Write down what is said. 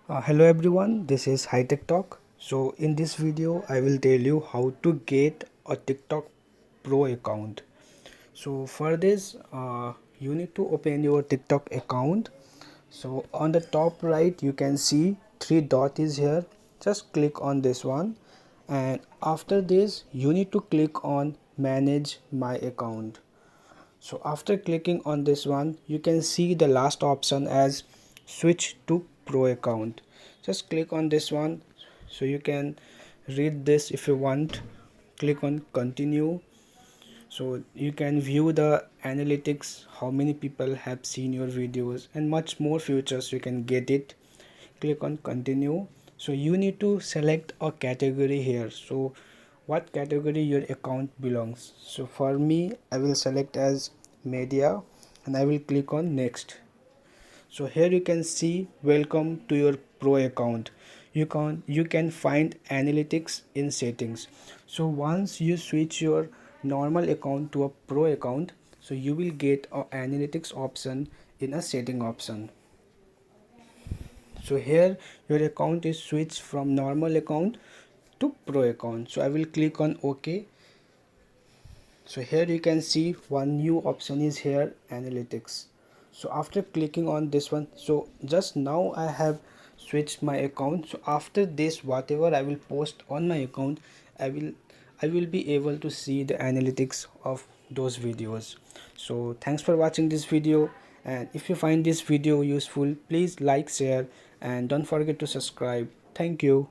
Hello everyone, this is HiTech Talk. So in this video, I will tell you how to get a TikTok Pro account. So for this, you need to open your TikTok account. So on the top right, you can see three dot is here. Just click on this one, and after this, you need to click on Manage My Account. So after clicking on this one, you can see the last option as switch to pro account. Just click on this one so you can read this. If you want, click on continue, so you can view the analytics, how many people have seen your videos, and much more features you can get it. Click on continue. So you need to select a category here. So what category your account belongs. So for me, I will select as media, and I will click on next. So here you can see welcome to your pro account. You can find analytics in settings. So once you switch your normal account to a pro account, so you will get a analytics option in a setting option. So here your account is switched from normal account to pro account. So I will click on OK. So here you can see one new option is here, analytics. So after clicking on this one, so just now I have switched my account. So after this, whatever I will post on my account, I will be able to see the analytics of those videos. So thanks for watching this video, and if you find this video useful, please like, share, and don't forget to subscribe. Thank you.